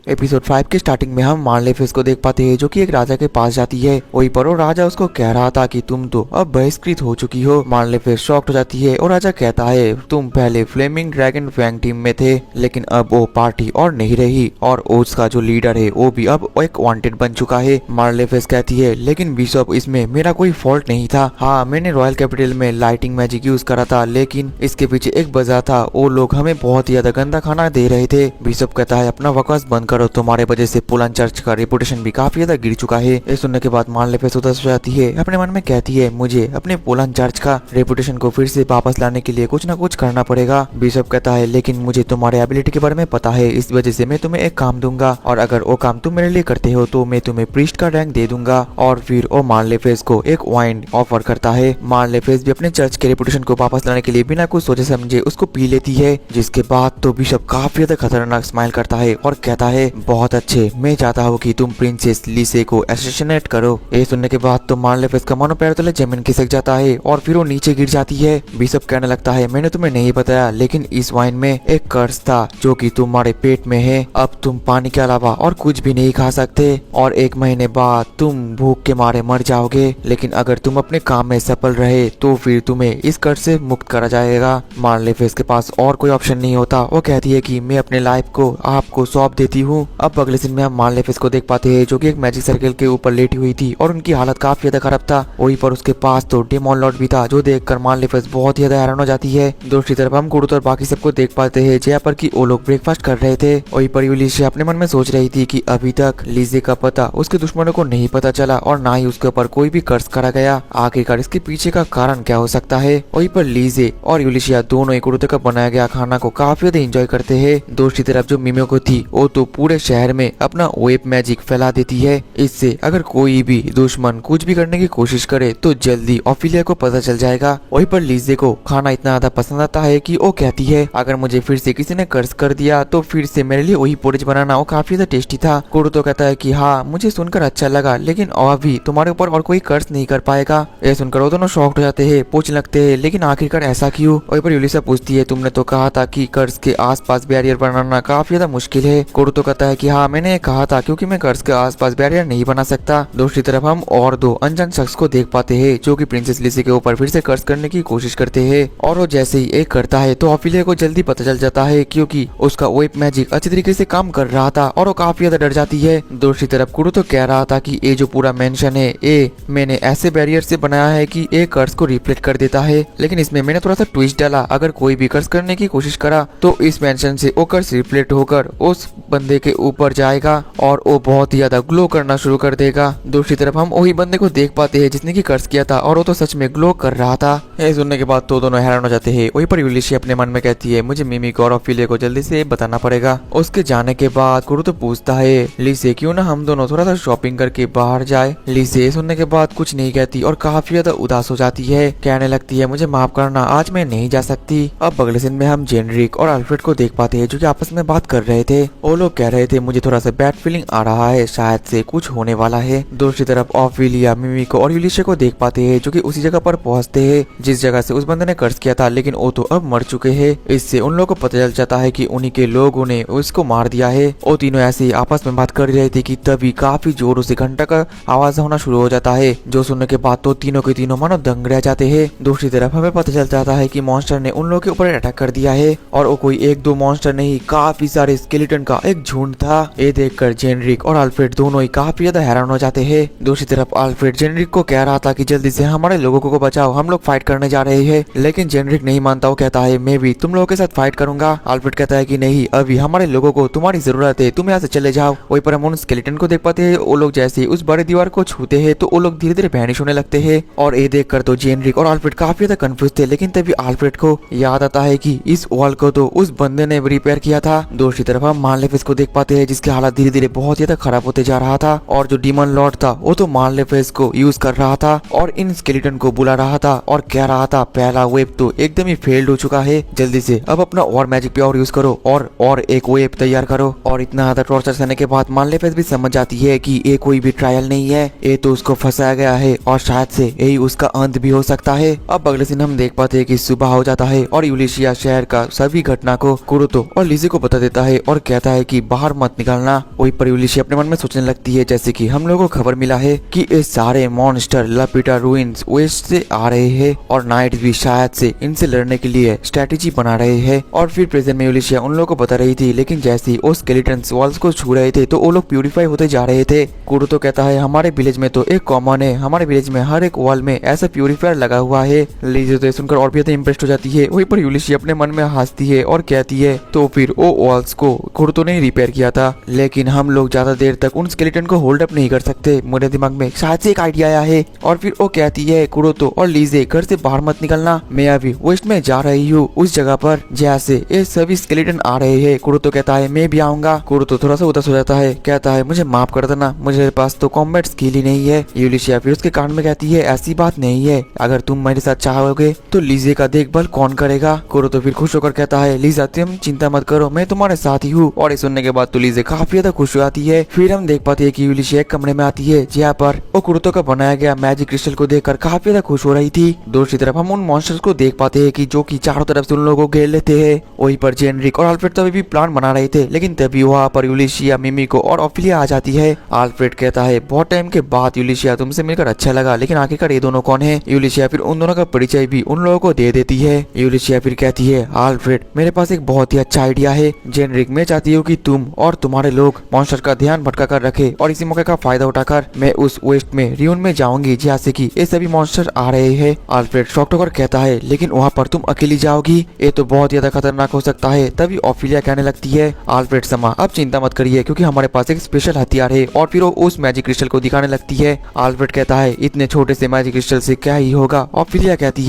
Episode 5 के starting में हम मार्लेफिस को देख पाते हैं जो कि एक राजा के पास जाती है। वहीं पर वो राजा उसको कह रहा था कि तुम तो अब बहिष्कृत हो चुकी हो। मार्लेफिस शॉक्ड हो जाती है और राजा कहता है तुम पहले फ्लेमिंग ड्रैगन फैंग टीम में थे, लेकिन अब वो पार्टी और नहीं रही और उसका जो लीडर है वो भी अब एक वांटेड बन चुका है। मार्लेफिस कहती है लेकिन बिशप इसमें मेरा कोई फॉल्ट नहीं था। हाँ, मैंने रॉयल कैपिटल में लाइटिंग मैजिक यूज करा था, लेकिन इसके पीछे एक वजह था, वो लोग हमें बहुत ही ज्यादा गंदा खाना दे रहे थे। बिशप कहता है अपना बकवास बंद करो, तुम्हारे वजह से पुलन चर्च का रेपुटेशन भी काफी ज्यादा गिर चुका है। ये सुनने के बाद मार्लेफिस उदास हो जाती है, अपने मन में कहती है मुझे अपने पुलन चर्च का रेपुटेशन को फिर से वापस लाने के लिए कुछ न कुछ करना पड़ेगा। बिशप कहता है लेकिन मुझे तुम्हारे एबिलिटी के बारे में पता है, इस वजह से मैं तुम्हें एक काम दूंगा और अगर वो काम तुम मेरे लिए करते हो तो मैं तुम्हें प्रीस्ट का रैंक दे दूंगा। और फिर वो मार्लेफिस को एक वाइन ऑफर करता है। मार्लेफिस भी अपने चर्च के रेपुटेशन को वापस लाने के लिए बिना कुछ सोचे समझे उसको पी लेती है, जिसके बाद तो बिशप काफी ज्यादा खतरनाक स्माइल करता है और कहता है बहुत अच्छे, मैं चाहता हूँ कि तुम प्रिंसेस लीसे को असैसिनेट करो। ये सुनने के बाद तो मार्लेफिस का मानो पैर तले जमीन खिसक जाता है और फिर वो नीचे गिर जाती है। बिशप कहने लगता है मैंने तुम्हें नहीं बताया, लेकिन इस वाइन में एक कर्स था जो कि तुम्हारे पेट में है। अब तुम पानी के अलावा और कुछ भी नहीं खा सकते और 1 महीने बाद तुम भूख के मारे मर जाओगे, लेकिन अगर तुम अपने काम में सफल रहे तो फिर तुम्हें इस कर्ज से मुक्त करा जाएगा। मार्लेफिस के पास और कोई ऑप्शन नहीं होता, वो कहती है कि मैं अपने लाइफ को आपको सौंप देती हूँ। अब अगले दिन में हम मार्लेफिस को देख पाते हैं जो कि एक मैजिक सर्कल के ऊपर लेटी हुई थी और उनकी हालत काफी ज्यादा खराब था। वहीं पर उसके पास तो डेमोन लॉर्ड भी था, जो देखकर मार्लेफिस बहुत ही ज्यादा हैरान हो जाती है। दूसरी तरफ हम गुरुत और बाकी सबको देख पाते हैं जहाँ पर कि वो लोग ब्रेकफास्ट कर रहे थे। वहीं पर यूलिशिया अपने मन में सोच रही थी कि अभी तक लीजे का पता उसके दुश्मनों को नहीं पता चला और ना ही उसके ऊपर कोई भी कर्ज करा गया। आखिरकार इसके पीछे का कारण क्या हो सकता है। वहीं पर लीजे और यूलिशिया दोनों एक गुरुत का बनाया गया खाना को काफी ज्यादा एंजॉय करते हैं। दूसरी तरफ जो मिमिको थी वो तो पूरे शहर में अपना वेब मैजिक फैला देती है। इससे अगर कोई भी दुश्मन कुछ भी करने की कोशिश करे तो जल्दी ऑफिलिया को पता चल जाएगा। वहीं पर लीजे को खाना इतना ज्यादा पसंद आता है कि वो कहती है अगर मुझे फिर से किसी ने कर्ज कर दिया तो फिर से मेरे लिए वही पोरेज बनाना, वो काफी ज्यादा टेस्टी था। कुरुतो कहता है कि हाँ मुझे सुनकर अच्छा लगा, लेकिन अभी तुम्हारे ऊपर और कोई कर्ज नहीं कर पाएगा। ये सुनकर वो दोनों शॉक्ड हो जाते हैं, पूछने लगते हैं लेकिन आखिरकार ऐसा क्यों। वहीं पर यूलिसा पूछती है तुमने तो कहा था कि कर्ज के आसपास बैरियर बनाना काफी ज्यादा मुश्किल है। कुरुतो कहता है कि हाँ मैंने कहा था क्योंकि मैं कर्ज के आसपास बैरियर नहीं बना सकता। दूसरी तरफ हम और 2 अनजान शख्स को देख पाते हैं जो कि प्रिंसेस लिसी के ऊपर फिर से कर्ज करने की कोशिश करते हैं और वो जैसे ही एक करता है तो ऑफिलिया को जल्दी पता चल जाता है क्योंकि उसका वेब मैजिक अच्छी तरीके से काम कर रहा था और वो काफी ज्यादा डर जाती है। दूसरी तरफ कुरुतो कह रहा था कि ये जो पूरा मेंशन है ये मैंने ऐसे बैरियर से बनाया है कि ये कर्ज को रिफ्लेक्ट कर देता है, लेकिन इसमें मैंने थोड़ा सा ट्विस्ट डाला, अगर कोई भी कर्ज करने की कोशिश करा तो इस मेंशन से वो कर्ज रिफ्लेक्ट होकर उस बंदे के ऊपर जाएगा और वो बहुत ही ज्यादा ग्लो करना शुरू कर देगा। दूसरी तरफ हम वही बंदे को देख पाते हैं जिसने की कर्ज किया था और वो तो सच में ग्लो कर रहा था। ये सुनने के बाद तो दोनों हैरान हो जाते हैं। वहीं पर यूलिशिया अपने मन में कहती है मुझे मिमिको और ऑफिलिया को जल्दी से बताना पड़ेगा। उसके जाने के बाद कुरुतो पूछता है लीसे क्यों ना हम दोनों थोड़ा सा शॉपिंग करके बाहर जाए। लीसे सुनने के बाद कुछ नहीं कहती और काफी ज्यादा उदास हो जाती है, कहने लगती है मुझे माफ करना, आज मैं नहीं जा सकती। अब अगले दिन में हम जेनरिक और अल्फ्रेड को देख पाते हैं जो कि आपस में बात कर रहे थे। वो लोग कह रहे थे मुझे थोड़ा सा बैड फीलिंग आ रहा है, शायद से कुछ होने वाला है। दूसरी तरफ ऑफिलिया मिमिको और यूलिशिया को देख पाते हैं जो कि उसी जगह पर पहुंचते हैं जिस जगह से उस बंदे ने कर्ज किया था, लेकिन वो तो अब मर चुके हैं। इससे उन लोगों को पता चल जाता है कि उन्हीं के लोगों ने उसको मार दिया है। वो तीनों ऐसे ही आपस में बात कर रहे थे कि तभी काफी जोरों से घंटा का आवाज होना शुरू हो जाता है, जो सुनने के बाद तो तीनों के तीनों मानो दंग रह जाते हैं। दूसरी तरफ हमें पता चल जाता है कि मॉन्स्टर ने उन लोगों के ऊपर अटैक कर दिया है और वो कोई 1-2 मॉन्स्टर नहीं, काफी सारे स्केलेटन का एक झुंड था। ये देखकर जेनरिक और अल्फ्रेड दोनों ही काफी ज्यादा हैरान हो जाते हैं। दूसरी तरफ अल्फ्रेड जेनरिक को कह रहा था कि जल्दी से हमारे लोगों को बचाओ, हम लोग फाइट करने जा रहे हैं, लेकिन जेनरिक नहीं मानता। वो कहता है मैं भी तुम लोगों के साथ फाइट करूंगा। अल्फ्रेड कहता है कि नहीं, अभी हमारे लोगों को तुम्हारी जरूरत है, तुम यहाँ से चले जाओ। वहीं पर हम उन स्केलेटन को देख पाते हैं, वो लोग जैसे ही उस बड़े दीवार को छूते हैं तो वो लोग धीरे धीरे वैनिश होने लगते हैं और ये देखकर तो जेनरिक और अल्फ्रेड काफी ज्यादा कंफ्यूज थे, लेकिन तभी अल्फ्रेड को याद आता है कि इस वॉल को तो उस बंदे ने रिपेयर किया था। दूसरी तरफ हम मार्लेफिस को देख पाते हैं जिसकी हालत धीरे धीरे बहुत ज्यादा खराब होते जा रहा था और जो डीमन लॉर्ड था वो तो मार्लेफिस को यूज कर रहा था और इन स्केलेटन को बुला रहा था और कह रहा था पहला वेब तो एकदम ही फेल्ड हो चुका है, जल्दी से अब अपना और मैजिक पावर यूज करो और एक वेब तैयार करो। और इतना ज्यादा टॉर्चर करने के बाद मार्लेफिस भी समझ जाती है कि ये कोई भी ट्रायल नहीं है, ये तो उसको फंसाया गया है और शायद से यही उसका अंत भी हो सकता है। अब अगले दिन हम देख पाते हैं कि सुबह हो जाता है और यूलिशिया शहर का सभी घटना को कुरुतो और लिजी को बता देता है और कहता है कि बाहर मत निकलना। वहीं पर यूलिशिया अपने मन में सोचने लगती है जैसे कि हम लोगों को खबर मिला है कि ये सारे मॉन्स्टर लापीटा रूइंस वेस्ट से आ रहे हैं और नाइट भी शायद से इनसे लड़ने के लिए स्ट्रेटेजी बना रहे हैं। और फिर प्रेजेंट में यूलिशिया उन लोगों को बता रही थी, लेकिन जैसे ही वो स्केलेटन्स वॉल्स को छू रहे थे तो वो लोग प्यूरिफाई होते जा रहे थे। कुरुतो कहता है हमारे विलेज में तो एक कॉमन है, हमारे विलेज में हर एक वॉल में ऐसा प्यूरिफायर लगा हुआ है। लीजे तो सुनकर और भी ज्यादा इम्प्रेस्ड हो जाती है। वहीं पर यूलिशिया अपने मन में हंसती है और कहती है तो फिर वो वॉल्स को कुरुतो ने रिपेयर किया था, लेकिन हम लोग ज्यादा देर तक उन स्केलेटन को होल्ड अप नहीं कर सकते। मेरे दिमाग में शायद से एक आइडिया आया है। और फिर वो कहती है कुरुतो और लीजे घर से बाहर मत निकलना, मैं अभी वेस्ट में जा रही हूँ उस जगह पर जैसे ये सभी स्केलेटन आ रहे हैं। कुरुतो कहता है मैं भी आऊंगा। कुरुतो थोड़ा सा उदास हो जाता है, कहता है मुझे माफ कर देना, मुझे पास तो कॉम्बैट स्किल ही नहीं है। यूलिशिया फिर उसके कान में कहती है ऐसी बात नहीं है, अगर तुम मेरे साथ चाहोगे तो लीजे का देखभाल कौन करेगा। कुरुतो फिर खुश होकर कहता है लीजा तुम चिंता मत करो, मैं तुम्हारे साथ ही हूँ। और सुनने के बाद तो लीजे काफी ज्यादा खुश हो जाती है। फिर हम देख पाते हैं कि यूलिशिया एक कमरे में आती है जहाँ पर वो कुरुतो का बनाया गया मैजिक क्रिस्टल को देखकर काफी ज्यादा खुश हो रही थी। दूसरी तरफ हम उन मॉन्स्टर्स को देख पाते हैं कि जो कि चारों तरफ से उन लोगों को घेर लेते हैं। वहीं पर जेनरिक और अल्फ्रेड तो अभी भी प्लान बना रहे थे, लेकिन तभी वहाँ पर यूलिशिया, मिमिको और ऑफिलिया आ जाती है। अल्फ्रेड कहता है बहुत टाइम के बाद यूलिशिया तुमसे मिलकर अच्छा लगा, लेकिन आखिरकार ये दोनों कौन है। यूलिशिया फिर उन दोनों का परिचय भी उन लोगों को दे देती है। यूलिशिया फिर कहती है अल्फ्रेड मेरे पास एक बहुत ही अच्छा आइडिया है। जेनरिक मैं चाहती हूँ कि तुम और तुम्हारे लोग मॉन्स्टर का ध्यान भटका कर रखे और इसी मौके का फायदा उठाकर मैं उस वेस्ट में रियून में जाऊंगी जहाँ से कि ये सभी मॉन्स्टर आ रहे हैं। अल्फ्रेड शॉक्ड होकर कहता है लेकिन वहाँ पर तुम अकेली जाओगी, ये तो बहुत ज्यादा खतरनाक हो सकता है। तभी ऑफिलिया कहने लगती है अल्फ्रेड समा अब चिंता मत करिए क्योंकि हमारे पास एक स्पेशल हथियार है। और फिर वो उस मैजिक क्रिस्टल को दिखाने लगती है। अल्फ्रेड कहता है इतने छोटे से मैजिक क्रिस्टल से क्या ही होगा। ऑफिलिया कहती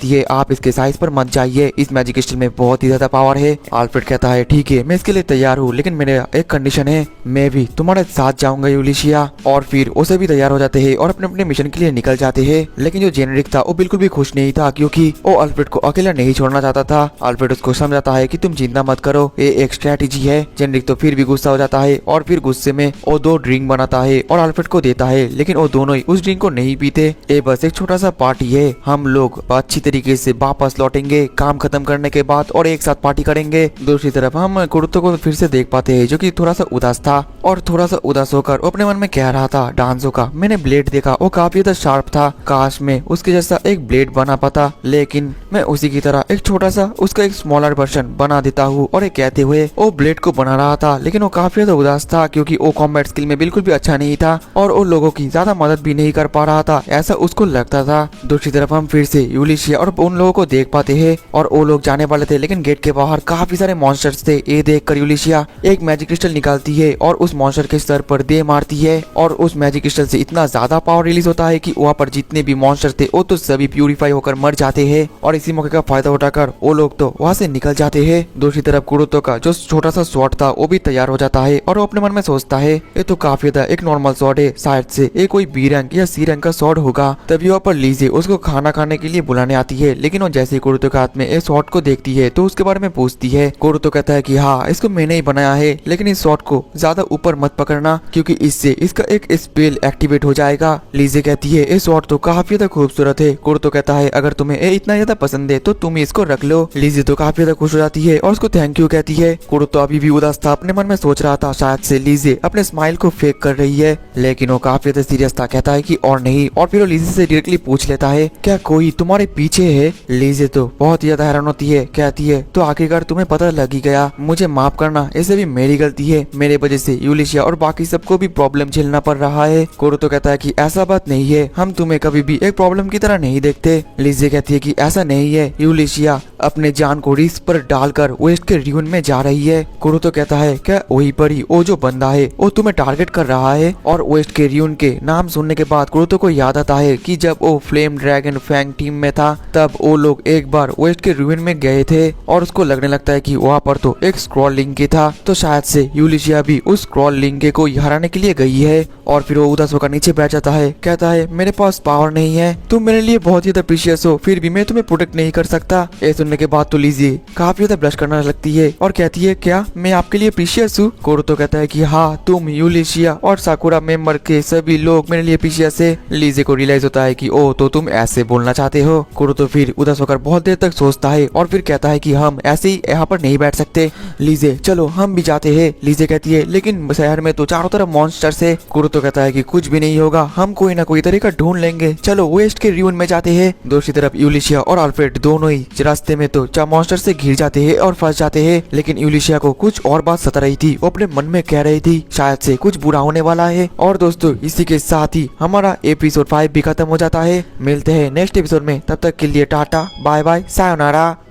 है आप इसके साइज पर मत जाइए, इस मैजिक क्रिस्टल में बहुत ही ज्यादा पावर है। अल्फ्रेड कहता है ठीक है मैं इसके लिए तैयार हूँ, लेकिन मेरा एक कंडीशन है, मैं भी तुम्हारे साथ जाऊंगा यूलिशिया। और फिर उसे भी तैयार हो जाते हैं और अपने अपने मिशन के लिए निकल जाते हैं। लेकिन जो जेनरिक था वो बिल्कुल भी खुश नहीं था क्योंकि वो अल्फ्रेड को अकेला नहीं छोड़ना चाहता था। अल्फ्रेड उसको समझाता है कि तुम चिंता मत करो, ये एक स्ट्रेटेजी है। जेनरिक तो फिर भी गुस्सा हो जाता है और फिर गुस्से में वो 2 ड्रिंक बनाता है और अल्फ्रेड को देता है, लेकिन वो दोनों ही उस ड्रिंक को नहीं पीते। ये बस एक छोटा सा पार्टी है, हम लोग अच्छी तरीके से वापस लौटेंगे काम खत्म करने के बाद और एक साथ पार्टी करेंगे। दूसरी तरफ हम कुरुतो को फिर से देख पाते हैं जो कि थोड़ा सा उदास था और थोड़ा सा उदास होकर अपने मन में कह रहा था डांसो का मैंने ब्लेड देखा वो काफी ज्यादा शार्प था, काश में उसके जैसा एक ब्लेड बना पाता, लेकिन मैं उसी की तरह एक छोटा सा उसका एक स्मॉलर वर्जन बना देता हूँ। और ये कहते हुए वो ब्लेड को बना रहा था, लेकिन वो काफी ज्यादा उदास था क्योंकि वो कॉम्बैट स्किल में बिल्कुल भी अच्छा नहीं था और वो लोगों की ज्यादा मदद भी नहीं कर पा रहा था, ऐसा उसको लगता था। दूसरी तरफ हम फिर से यूलिशिया और उन लोगों को देख पाते हैं और वो लोग जाने वाले थे, लेकिन गेट के बाहर काफी सारे मॉन्स्टर्स थे। ये देखकर यूलिशिया एक मैजिक क्रिस्टल निकालती है और उस मॉन्स्टर के सर पर दे मारती है और उस मैजिक क्रिस्टल से इतना ज्यादा पावर रिलीज होता है कि वहाँ पर जितने भी मॉन्स्टर थे वो तो सभी प्यूरिफाई होकर मर जाते हैं और इसी मौके का फायदा उठाकर वो लोग तो वहाँ से निकल जाते हैं। दूसरी तरफ कुरुतो का जो छोटा सा स्वॉर्ड था वो भी तैयार हो जाता है और वो अपने मन में सोचता है ये तो काफी ज्यादा एक नॉर्मल स्वॉर्ड है, शायद से ये कोई बी रंग या सी रंग का स्वॉर्ड होगा। तभी वहाँ पर लीजे उसको खाना खाने के लिए बुलाने आती है, लेकिन वो जैसे ही कुरुतो के हाथ में इस स्वॉर्ड को देखती है तो उसके बारे में पूछती है। कुरुतो कहता है कि हाँ इसको मैंने ही बनाया है, लेकिन इस स्वॉर्ड को ज्यादा ऊपर मत पकड़ना क्योंकि इससे इसका एक स्पेल एक्टिवेट हो जाएगा। लीजे कहती है ये स्वॉर्ड तो काफी ज्यादा खूबसूरत है। कुरुतो कहता है अगर तुम्हें ये इतना ज्यादा पसंद है तो तुम इसको रख लो। लीजे तो काफी ज्यादा खुश हो जाती है और उसको थैंक यू कहती है। कुरुतो अभी भी उदास था, अपने मन में सोच रहा था शायद से लीजे अपने स्माइल को फेक कर रही है, लेकिन वो काफी ज्यादा सीरियस था, कहता है कि और नहीं। और फिर वो लीजे से डायरेक्टली पूछ लेता है क्या कोई तुम्हारे पीछे है। लीजे तो बहुत ज्यादा हैरान होती है, कहती है तो आखिरकार तुम्हें पता लग ही गया, मुझे माफ करना, ऐसे भी मेरी गलती है, मेरे वजह से यूलिशिया और बाकी सबको भी प्रॉब्लम झेलना पड़ रहा है। कुरुतो कहता है कि ऐसा बात नहीं है, हम तुम्हें कभी भी एक प्रॉब्लम की तरह नहीं देखते। लीजे कहती है कि ऐसा नहीं है, यूलिशिया अपने जान को रिस्क पर डालकर वेस्ट के रियून में जा रही है। कुरुतो कहता है क्या वही पर ही वो जो बंदा है वो तुम्हें टारगेट कर रहा है। और वेस्ट के रियून के नाम सुनने के बाद कुरुतो को याद आता है कि जब वो फ्लेम ड्रैगन फैंग टीम में था तब वो लोग एक बार वेस्ट के रियून में गए थे और उसको लगने लगता है कि वहाँ पर तो एक स्क्रॉल लिंक था, तो शायद से यूलिशिया भी उस क्रॉल लिंगे को हराने के लिए गई है। और फिर वो उदास होकर नीचे बैठ जाता है, कहता है मेरे पास पावर नहीं है, तुम मेरे लिए बहुत ही प्रीशियस हो, फिर भी मैं तुम्हें प्रोटेक्ट नहीं कर सकता। ये सुनने के बाद तो लिजी काफी ज्यादा ब्लश करने लगती है और कहती है क्या मैं आपके लिए प्रीशियस हूँ? कुरुतो कहता है कि हाँ, तुम, यूलिशिया और साकुरा मेंबर के सभी लोग मेरे लिए प्रीशियस है। लिजी को रियलाइज होता है कि ओ तो तुम ऐसे बोलना चाहते हो। कुरुतो फिर उदास होकर बहुत देर तक सोचता है और फिर कहता है कि हम ऐसे ही यहाँ पर नहीं बैठ सकते। लीजे चलो हम भी जाते हैं। लीजे कहती है लेकिन शहर में तो चारों तरफ मॉन्स्टर्स है। कुरुतो कहता है कि कुछ भी नहीं होगा, हम कोई ना कोई तरीका ढूंढ लेंगे, चलो वेस्ट के रियून में जाते हैं। दूसरी तरफ यूलिशिया और अल्फ्रेड दोनों ही रास्ते में तो मॉन्स्टर से घिर जाते हैं और फंस जाते हैं। लेकिन यूलिशिया को कुछ और बात सता रही थी, वो अपने मन में कह रही थी शायद से कुछ बुरा होने वाला है। और दोस्तों इसी के साथ ही हमारा एपिसोड 5 भी खत्म हो जाता है। मिलते हैं नेक्स्ट एपिसोड में, तब तक के लिए टाटा बाय बाय सायोनारा।